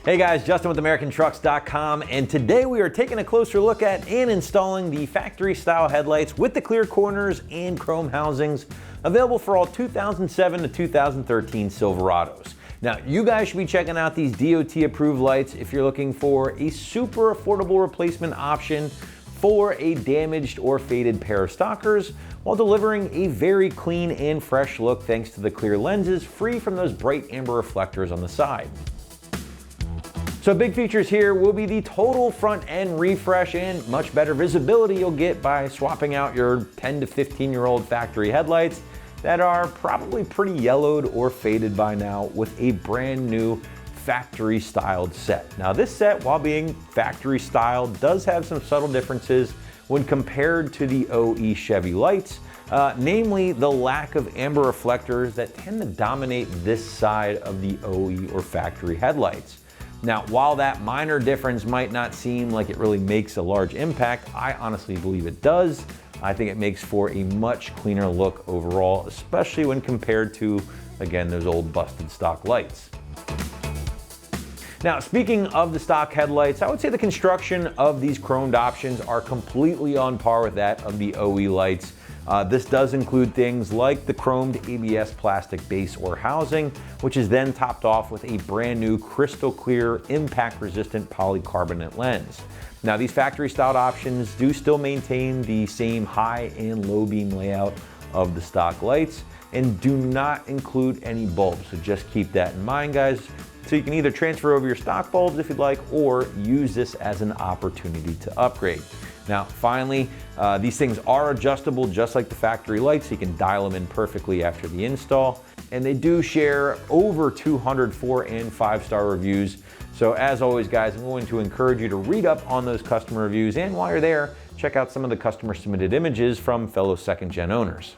Hey guys, Justin with AmericanTrucks.com, and today we are taking a closer look at and installing the factory style headlights with the clear corners and chrome housings available for all 2007 to 2013 Silverados. Now, you guys should be checking out these DOT approved lights if you're looking for a super affordable replacement option for a damaged or faded pair of stalkers, while delivering a very clean and fresh look thanks to the clear lenses free from those bright amber reflectors on the side. So big features here will be the total front end refresh and much better visibility you'll get by swapping out your 10 to 15-year-old factory headlights that are probably pretty yellowed or faded by now with a brand new factory styled set. Now this set, while being factory styled, does have some subtle differences when compared to the OE Chevy lights, namely the lack of amber reflectors that tend to dominate this side of the OE or factory headlights. Now, while that minor difference might not seem like it really makes a large impact, I honestly believe it does. I think it makes for a much cleaner look overall, especially when compared to, again, those old busted stock lights. Now, speaking of the stock headlights, I would say the construction of these chromed options are completely on par with that of the OE lights. This does include things like the chromed ABS plastic base or housing, which is then topped off with a brand new crystal clear impact resistant polycarbonate lens. Now these factory styled options do still maintain the same high and low beam layout of the stock lights and do not include any bulbs. So just keep that in mind, guys. So you can either transfer over your stock bulbs if you'd like, or use this as an opportunity to upgrade. Now, finally, these things are adjustable just like the factory lights, so you can dial them in perfectly after the install. And they do share over 200 4- and 5-star reviews. So as always, guys, I'm going to encourage you to read up on those customer reviews. And while you're there, check out some of the customer submitted images from fellow second-gen owners.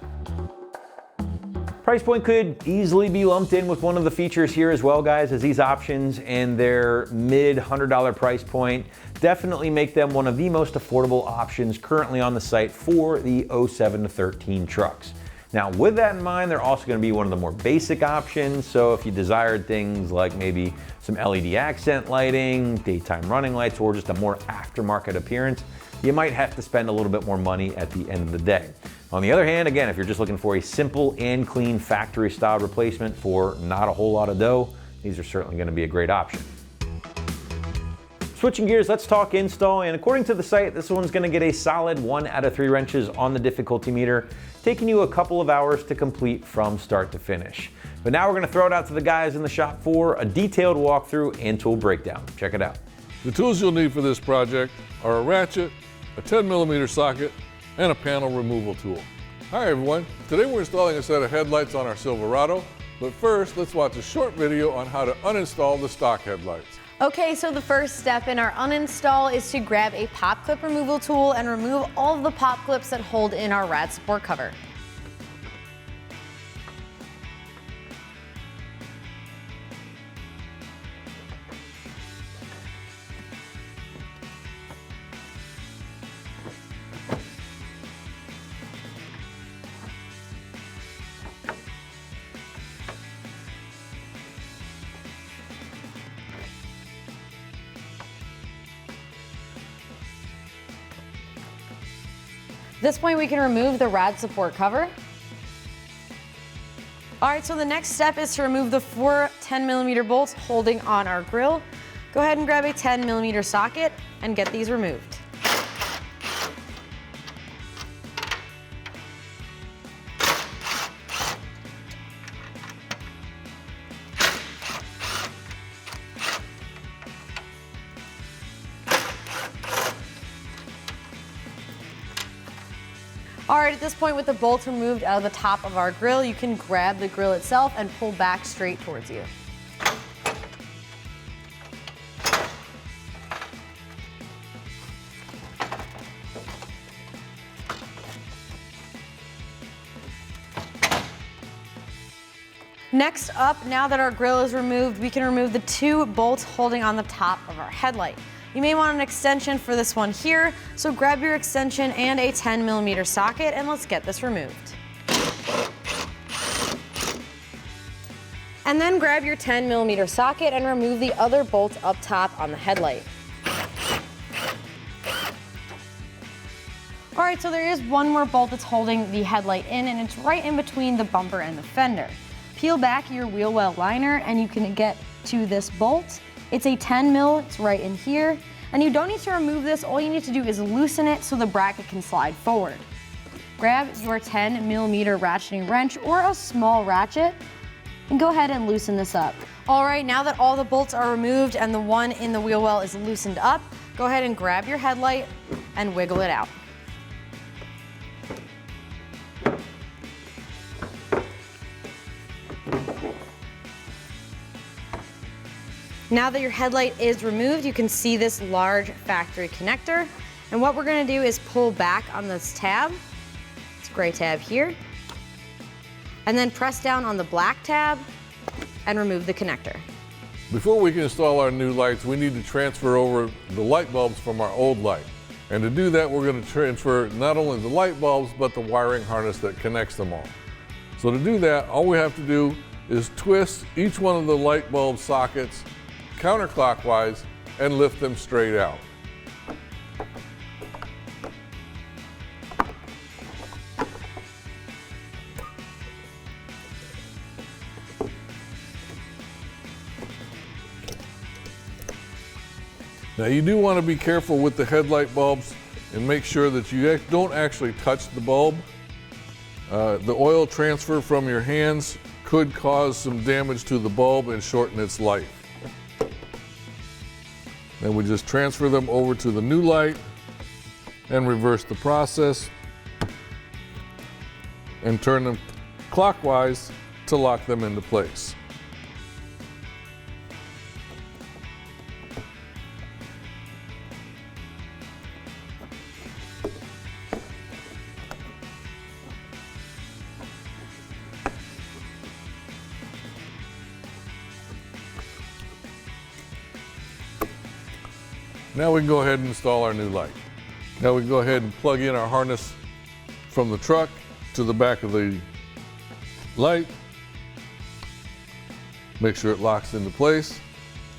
Price point could easily be lumped in with one of the features here as well, guys, as these options and their mid $100 price point definitely make them one of the most affordable options currently on the site for the 07 to 13 trucks. Now, with that in mind, they're also going to be one of the more basic options. So if you desired things like maybe some LED accent lighting, daytime running lights, or just a more aftermarket appearance, you might have to spend a little bit more money at the end of the day. On the other hand, again, if you're just looking for a simple and clean factory style replacement for not a whole lot of dough, these are certainly going to be a great option. Switching gears, let's talk install. And according to the site, this one's going to get a solid 1 out of 3 wrenches on the difficulty meter, taking you a couple of hours to complete from start to finish. But now we're going to throw it out to the guys in the shop for a detailed walkthrough and tool breakdown. Check it out. The tools you'll need for this project are a ratchet, a 10mm socket, and a panel removal tool. Hi everyone, today we're installing a set of headlights on our Silverado, but first let's watch a short video on how to uninstall the stock headlights. Okay, so the first step in our uninstall is to grab a pop clip removal tool and remove all of the pop clips that hold in our rad support cover. At this point, we can remove the rad support cover. All right, so the next step is to remove the 4 10mm bolts holding on our grill. Go ahead and grab a 10mm socket and get these removed. All right, at this point with the bolts removed out of the top of our grill, you can grab the grill itself and pull back straight towards you. Next up, now that our grill is removed, we can remove the 2 bolts holding on the top of our headlight. You may want an extension for this one here, so grab your extension and a 10mm socket and let's get this removed. And then grab your 10mm socket and remove the other bolts up top on the headlight. All right, so there is one more bolt that's holding the headlight in, and it's right in between the bumper and the fender. Peel back your wheel well liner and you can get to this bolt. It's a 10mm, it's right in here. And you don't need to remove this, all you need to do is loosen it so the bracket can slide forward. Grab your 10mm ratcheting wrench or a small ratchet and go ahead and loosen this up. All right, now that all the bolts are removed and the one in the wheel well is loosened up, go ahead and grab your headlight and wiggle it out. Now that your headlight is removed, you can see this large factory connector. And what we're gonna do is pull back on this tab, this gray tab here, and then press down on the black tab and remove the connector. Before we can install our new lights, we need to transfer over the light bulbs from our old light. And to do that, we're going to transfer not only the light bulbs, but the wiring harness that connects them all. So to do that, all we have to do is twist each one of the light bulb sockets counterclockwise and lift them straight out. Now you do want to be careful with the headlight bulbs and make sure that you don't actually touch the bulb. The oil transfer from your hands could cause some damage to the bulb and shorten its life. Then we just transfer them over to the new light and reverse the process and turn them clockwise to lock them into place. Now we can go ahead and install our new light. Now we can go ahead and plug in our harness from the truck to the back of the light. Make sure it locks into place,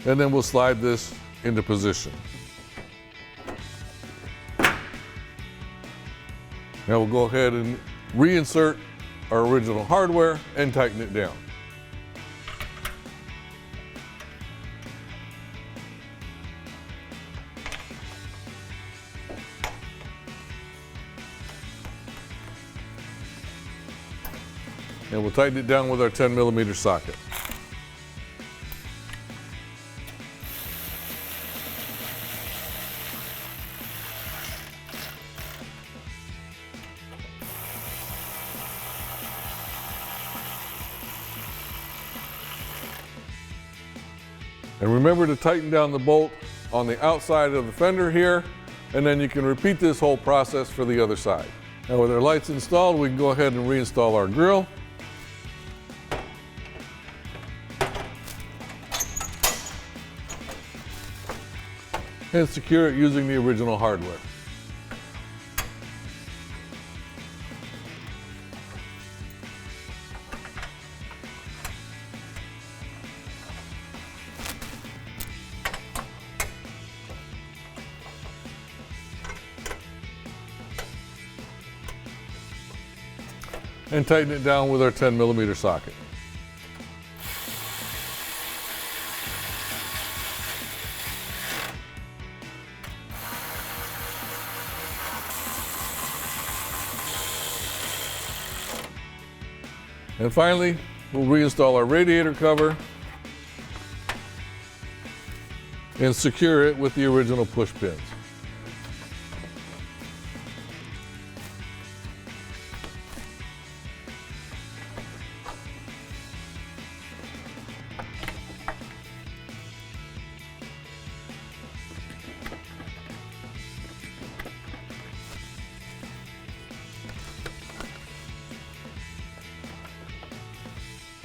and then we'll slide this into position. Now we'll go ahead and reinsert our original hardware and tighten it down. And we'll tighten it down with our 10mm socket. And remember to tighten down the bolt on the outside of the fender here, and then you can repeat this whole process for the other side. Now with our lights installed, we can go ahead and reinstall our grille. And secure it using the original hardware. And tighten it down with our 10mm socket. And finally, we'll reinstall our radiator cover and secure it with the original push pins.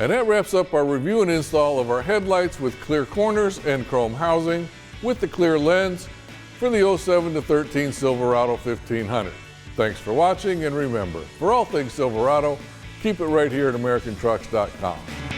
And that wraps up our review and install of our headlights with clear corners and chrome housing with the clear lens for the 07 to 13 Silverado 1500. Thanks for watching, and remember, for all things Silverado, keep it right here at AmericanTrucks.com.